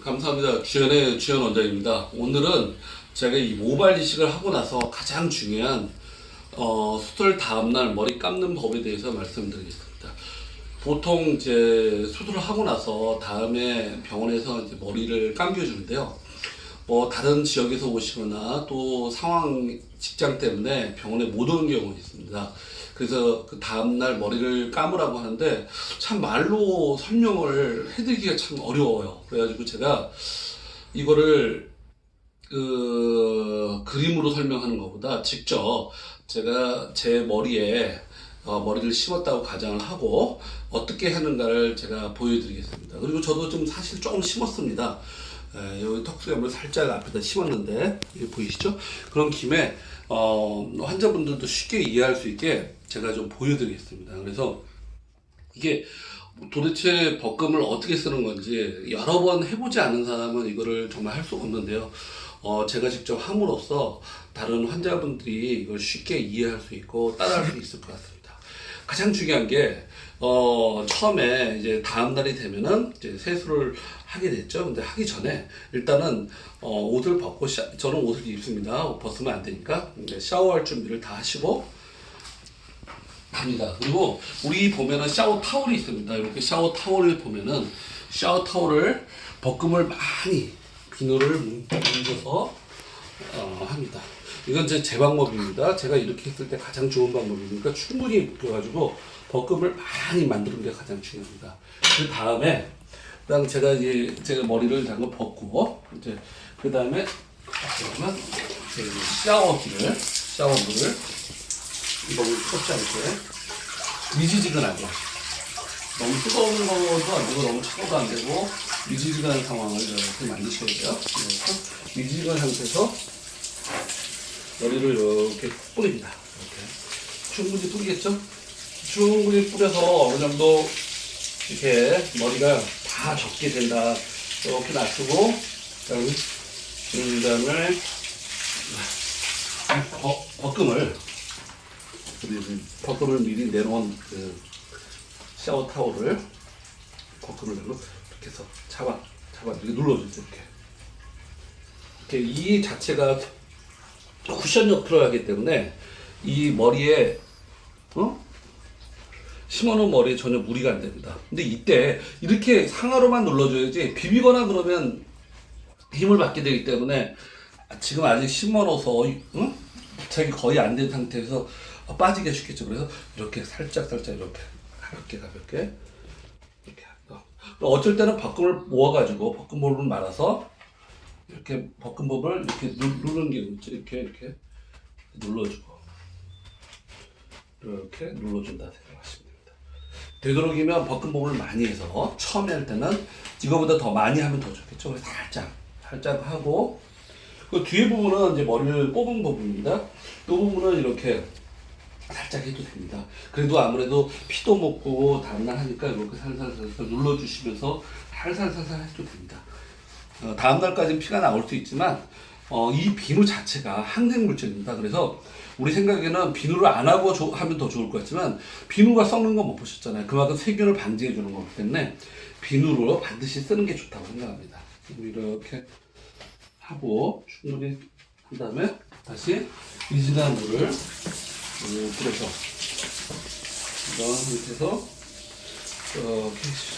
감사합니다. 주연의 주연 원장입니다. 오늘은 제가 이 모발 이식을 하고 나서 가장 중요한 수술 다음날 머리 감는 법에 대해서 말씀드리겠습니다. 보통 이제 수술을 하고 나서 다음에 병원에서 이제 머리를 감겨주는데요. 다른 지역에서 오시거나 또 상황 직장 때문에 병원에 못 오는 경우가 있습니다. 그래서 그 다음날 머리를 감으라고 하는데 참 말로 설명을 해드리기가 참 어려워요. 그래가지고 제가 이거를 그림으로 설명하는 것보다 직접 제가 제 머리에 머리를 심었다고 가정을 하고 어떻게 하는가를 제가 보여드리겠습니다. 그리고 저도 좀 사실 조금 심었습니다. 여기 턱수염을 살짝 앞에다 심었는데 이게 보이시죠? 그런 김에 환자분들도 쉽게 이해할 수 있게 제가 좀 보여드리겠습니다. 그래서 이게 도대체 벗금을 어떻게 쓰는 건지 여러 번 해보지 않은 사람은 이거를 정말 할 수가 없는데요. 제가 직접 함으로써 다른 환자분들이 이걸 쉽게 이해할 수 있고 따라할 수 있을 것 같습니다. 가장 중요한 게 처음에 이제 다음 날이 되면은 이제 세수를 하게 됐죠. 근데 하기 전에 일단은 옷을 벗고 저는 옷을 입습니다. 벗으면 안 되니까 샤워할 준비를 다 하시고 합니다. 그리고 우리 보면은 샤워 타월이 있습니다. 이렇게 샤워 타월을 보면은 샤워 타월을 벗금을 많이 비누를 뭉쳐서 합니다. 이건 제 방법입니다. 제가 이렇게 했을 때 가장 좋은 방법이니까 충분히 묶여가지고 벗금을 많이 만드는 게 가장 중요합니다. 그 다음에 그다음 제가 이제 제가 머리를 잠깐 벗고 이제 그 다음에 그러면 샤워물을 너무 뜨겁지 않게 미지지근하게 너무 뜨거운 것도 안 되고 너무 차가워도 안 되고 미지지근한 상황을 이렇게 만드셔야 돼요. 그래서 미지지근한 상태에서 머리를 이렇게 뿌립니다. 이렇게 충분히 뿌리겠죠? 충분히 뿌려서 어느 정도 이렇게 머리가 다 젖게 된다. 이렇게 놔두고 그다음에 벗금을 미리 내놓은 그 샤워 타월을 벗금을 내고 이렇게 해서 잡아 이렇게 눌러주세요. 이렇게 이 자체가 쿠션 역할을 하기 때문에 이 머리에 심어놓은 머리에 전혀 무리가 안 됩니다. 근데 이때 이렇게 상하로만 눌러줘야지 비비거나 그러면 힘을 받게 되기 때문에 지금 아직 심어놓아서 부착이 거의 안 된 상태에서 빠지기 쉽겠죠. 그래서 이렇게 살짝 이렇게 가볍게 이렇게 어쩔 때는 벗금을 모아가지고 벗금볼을 말아서 이렇게 벗금볼을 이렇게 누르는 게 있죠. 이렇게 눌러주고 이렇게 눌러준다 생각하시면 됩니다. 되도록이면 벗금볼을 많이 해서 처음에 할 때는 이거보다 더 많이 하면 더 좋겠죠. 그래서 살짝 하고 그 뒤에 부분은 이제 머리를 뽑은 부분입니다. 이 부분은 이렇게 살짝 해도 됩니다. 그래도 아무래도 피도 먹고 다음날 하니까 이렇게 살살 눌러주시면서 살살 해도 됩니다. 다음날까지는 피가 나올 수 있지만 이 비누 자체가 항생 물질입니다. 그래서 우리 생각에는 비누를 안 하고 하면 더 좋을 것 같지만 비누가 썩는 거 못 보셨잖아요. 그만큼 세균을 방지해 주는 거기 때문에 비누로 반드시 쓰는 게 좋다고 생각합니다. 이렇게 하고 충분히 한 다음에 다시 미지근한 물을 뿌려서 이런 상태에서 이렇게 해주죠.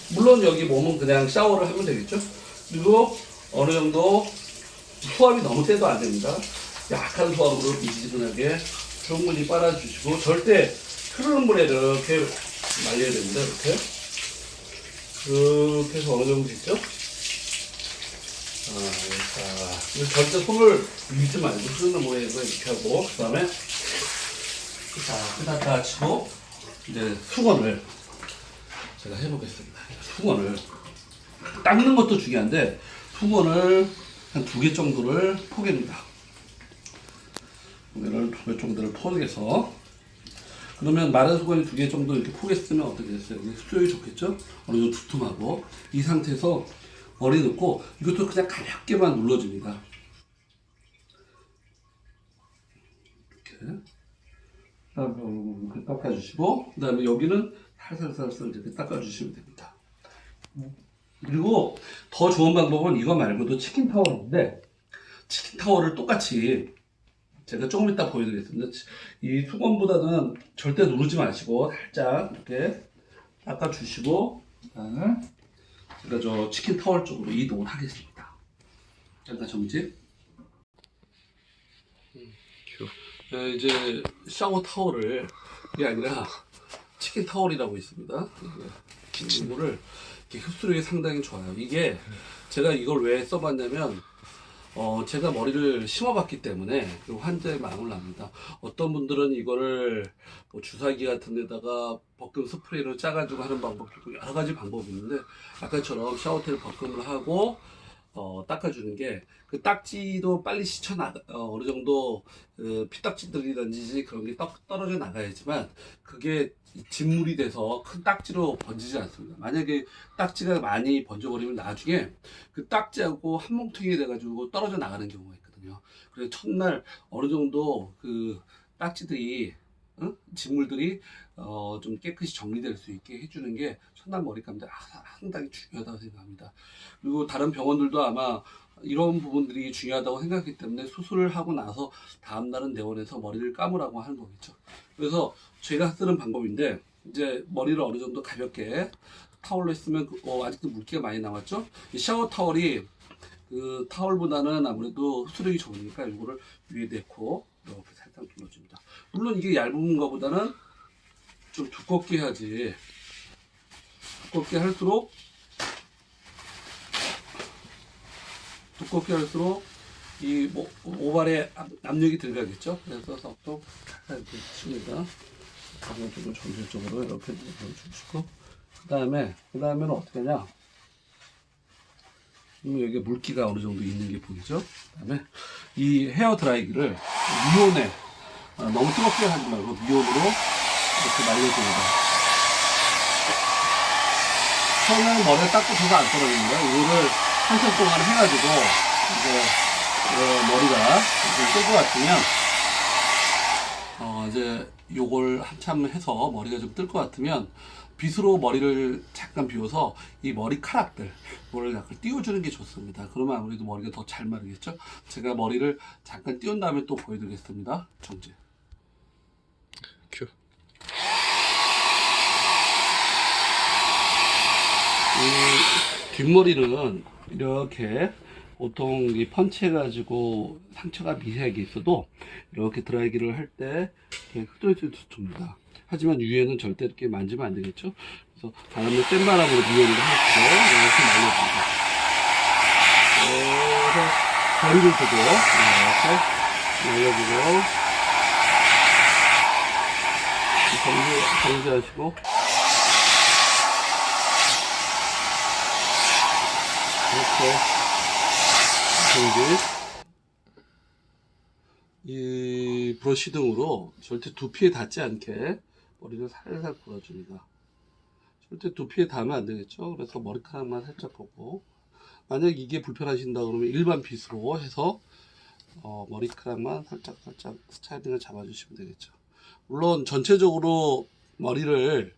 물론 여기 몸은 그냥 샤워를 하면 되겠죠. 그리고 어느 정도 수압이 너무 세도 안 됩니다. 약한 수압으로 미지근하게 충분히 빨아주시고 절대 흐르는 물에 이렇게 말려야 됩니다. 이렇게 해서 어느 정도 됐죠? 자, 절대 손을 밀지 말고 흐르는 물에 이렇게 하고 그 다음에 자, 끄다 치고 이제 수건을 제가 해보겠습니다. 수건을 닦는 것도 중요한데 수건을 한 2개 정도를 포개입니다. 수건을 2개 정도를 포개서 그러면 마른 수건이 2개 정도 이렇게 포개쓰면 어떻게 됐어요? 수율이 좋겠죠? 어느 정도 두툼하고 이 상태에서 머리 넣고 이것도 그냥 가볍게만 눌러줍니다. 이렇게 닦아주시고 그 다음에 여기는 살살살살 이렇게 닦아주시면 됩니다. 그리고 더 좋은 방법은 이거 말고도 치킨 타월인데, 치킨 타월을 똑같이 제가 조금 이따 보여드리겠습니다. 이 수건보다는 절대 누르지 마시고 살짝 이렇게 닦아주시고, 그다음에 제가 저 치킨 타월 쪽으로 이동을 하겠습니다. 잠깐 정지. 네, 이제 샤워 타월을, 이게 아니라 치킨 타월이라고 있습니다. 이거를 이렇게 흡수력이 상당히 좋아요. 이게 제가 이걸 왜 써봤냐면, 제가 머리를 심어봤기 때문에 그 환자의 마음을 압니다. 어떤 분들은 이거를 뭐 주사기 같은 데다가 벗금 스프레이로 짜가지고 하는 방법도 있고 여러 가지 방법이 있는데, 아까처럼 샤워텔 벗금을 하고 닦아주는 게 그 딱지도 빨리 어느 정도 피딱지들이든지 그런 게 떨어져 나가야지만 그게 진물이 돼서 큰 딱지로 번지지 않습니다. 만약에 딱지가 많이 번져버리면 나중에 그 딱지하고 한 뭉텅이 돼가지고 떨어져 나가는 경우가 있거든요. 그래서 첫날 어느 정도 그 딱지들이 진물들이 좀 깨끗이 정리될 수 있게 해주는 게 첫날 머리감들 상당히 중요하다고 생각합니다. 그리고 다른 병원들도 아마 이런 부분들이 중요하다고 생각하기 때문에 수술을 하고 나서 다음날은 내원해서 머리를 감으라고 하는 거겠죠. 그래서 제가 쓰는 방법인데, 이제 머리를 어느 정도 가볍게 타올로 했으면 아직도 물기가 많이 남았죠. 이 샤워 타월이 그 타월보다는 아무래도 흡수력이 좋으니까 이거를 위에 넣고 이렇게 살짝 눌러줍니다. 물론 이게 얇은 거보다는 좀 두껍게 해야지. 두껍게 할수록 이 모발에 압력이 들어가겠죠. 그래서 또 이렇게 칩니다. 가정적으로 전체적으로 이렇게 눌러주시고, 그다음에는 어떻게 하냐? 여기 물기가 어느 정도 있는 게 보이죠? 그다음에 이 헤어 드라이기를 미온에 너무 뜨겁게 하지 말고 미온으로 이렇게 말려줍니다. 처음에는 머리가 닦고서도 안 떨어집니다. 이거를 한참 동안 해가지고 이제 머리가 좀 뜰 것 같으면 이제 요걸 한참 해서 머리가 좀 뜰 것 같으면 빗으로 머리를 잠깐 비워서 이 머리카락들 를 약간 띄워주는 게 좋습니다. 그러면 아무래도 머리가 더 잘 마르겠죠. 제가 머리를 잠깐 띄운 다음에 또 보여드리겠습니다. 정지. 큐. 뒷머리는 이렇게 보통 이 펀치해가지고 상처가 미세하게 있어도 이렇게 드라이기를 할 때 흩어져도 좋습니다. 하지만 위에는 절대 이렇게 만지면 안 되겠죠. 그래서 바람을 센 바람으로 미온을 하고 이렇게 말려줍니다. 그래서 거리를 두고 이렇게 말려주고 정지하시고 이렇게 정지. 이 브러쉬 등으로 절대 두피에 닿지 않게 머리를 살살 풀어줍니다. 절대 두피에 닿으면 안 되겠죠. 그래서 머리카락만 살짝 보고, 만약 이게 불편하신다 그러면 일반 빗으로 해서 머리카락만 살짝 스타일링을 잡아주시면 되겠죠. 물론 전체적으로 머리를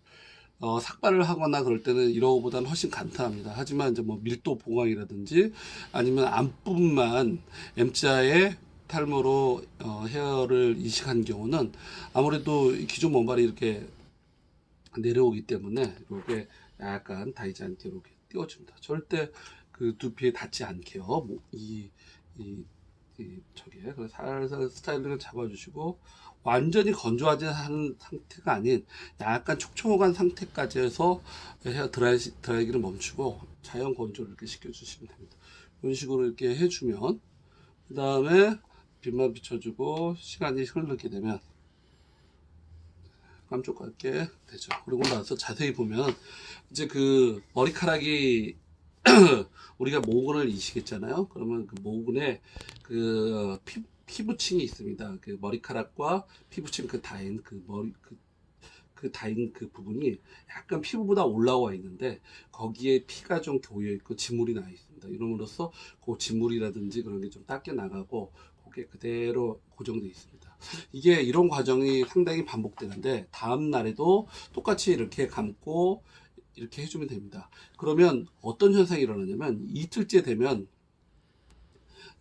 삭발을 하거나 그럴 때는 이러고보다는 훨씬 간단합니다. 하지만 이제 뭐 밀도 보강이라든지 아니면 앞부분만 M자의 탈모로 헤어를 이식한 경우는 아무래도 기존 모발이 이렇게 내려오기 때문에 이렇게 약간 닿이지 않게 이렇게 띄워줍니다. 절대 그 두피에 닿지 않게요. 저기에 그래서 살살 스타일링을 잡아주시고, 완전히 건조하지 않은 상태가 아닌 약간 촉촉한 상태까지 해서 헤어 드라이기를 멈추고 자연 건조를 이렇게 시켜주시면 됩니다. 이런 식으로 이렇게 해주면, 그 다음에 빛만 비춰주고 시간이 흐르게 되면 깜짝같게 되죠. 그리고 나서 자세히 보면 이제 그 머리카락이 우리가 모근을 이식했잖아요. 그러면 그 모근에 그 피부층이 있습니다. 그 머리카락과 피부층 그 다인 그 다인 그 부분이 약간 피부보다 올라와 있는데 거기에 피가 좀 고여 있고 진물이 나 있습니다. 이러므로써 그 진물이라든지 그런 게 좀 닦여 나가고 그게 그대로 고정되어 있습니다. 이게 이런 과정이 상당히 반복되는데 다음 날에도 똑같이 이렇게 감고 이렇게 해주면 됩니다. 그러면 어떤 현상이 일어나냐면 이틀째 되면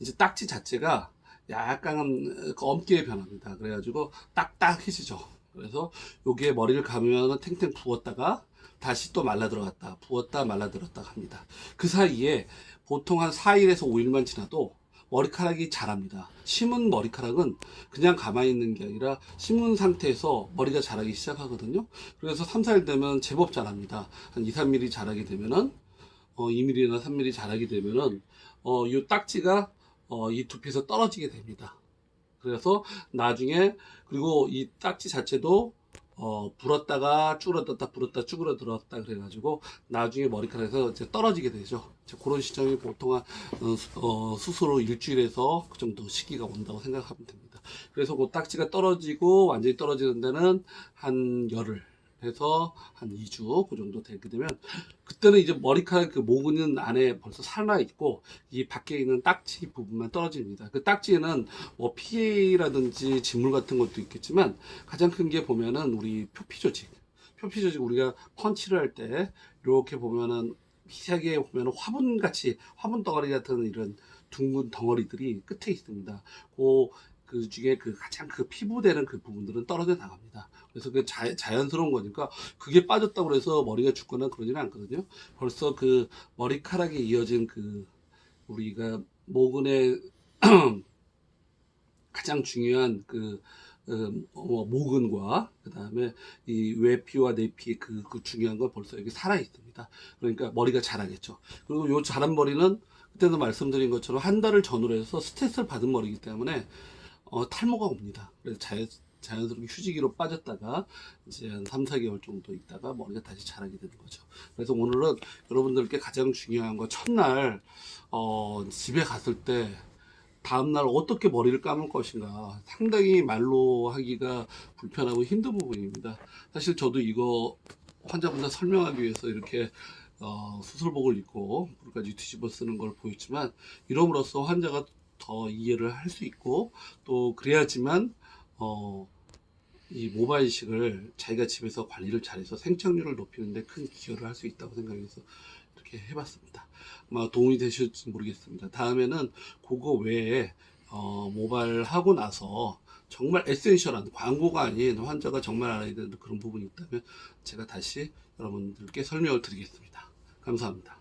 이제 딱지 자체가 약간 검게 변합니다. 그래가지고 딱딱해지죠. 그래서 여기에 머리를 감으면 탱탱 부었다가 다시 또 말라 들어갔다 부었다 말라 들었다 합니다. 그 사이에 보통 한 4일에서 5일만 지나도 머리카락이 자랍니다. 심은 머리카락은 그냥 가만히 있는 게 아니라 심은 상태에서 머리가 자라기 시작하거든요. 그래서 3, 4일 되면 제법 자랍니다. 한 2, 3mm 자라게 되면은 2mm나 3mm 자라게 되면은 이 딱지가 이 두피에서 떨어지게 됩니다. 그래서 나중에 그리고 이 딱지 자체도 불었다가 쭈그러들었다 불었다 쭈그러들었다 그래가지고 나중에 머리카락에서 이제 떨어지게 되죠. 이제 그런 시점이 보통 한 수술 일주일에서 그 정도 시기가 온다고 생각하면 됩니다. 그래서 그 딱지가 떨어지고 완전히 떨어지는 데는 한 열흘 해서 한 2주 그 정도 되게 되면 그때는 이제 머리카락 그 모근 안에 벌써 살아 있고 이 밖에 있는 딱지 부분만 떨어집니다. 그 딱지에는 뭐 피라든지 진물 같은 것도 있겠지만 가장 큰 게 보면은 우리 표피 조직 우리가 펀치를 할 때 이렇게 보면은 미세하게 보면은 화분 덩어리 같은 이런 둥근 덩어리들이 끝에 있습니다. 그 중에 그 가장 그 피부되는 그 부분들은 떨어져 나갑니다. 그래서 그 자연스러운 거니까 그게 빠졌다고 해서 머리가 죽거나 그러지는 않거든요. 벌써 그 머리카락에 이어진 그 우리가 모근의 가장 중요한 그 모근과 그 다음에 이 외피와 내피 그 중요한 건 벌써 여기 살아 있습니다. 그러니까 머리가 자라겠죠. 그리고 요 자란 머리는 그때도 말씀드린 것처럼 한 달을 전후로 해서 스트레스를 받은 머리이기 때문에 탈모가 옵니다. 그래서 자연스럽게 휴지기로 빠졌다가 이제 한 3, 4개월 정도 있다가 머리가 다시 자라게 되는 거죠. 그래서 오늘은 여러분들께 가장 중요한 거 첫날 집에 갔을 때 다음날 어떻게 머리를 감을 것인가 상당히 말로 하기가 불편하고 힘든 부분입니다. 사실 저도 이거 환자분들 설명하기 위해서 이렇게 수술복을 입고 물까지 뒤집어 쓰는 걸 보였지만 이럼으로써 환자가 더 이해를 할 수 있고 또 그래야지만 이 모발이식을 자기가 집에서 관리를 잘해서 생착률을 높이는 데 큰 기여를 할 수 있다고 생각해서 이렇게 해봤습니다. 아마 도움이 되실지 모르겠습니다. 다음에는 그거 외에 모발 하고 나서 정말 에센셜한 광고가 아닌 환자가 정말 알아야 되는 그런 부분이 있다면 제가 다시 여러분들께 설명을 드리겠습니다. 감사합니다.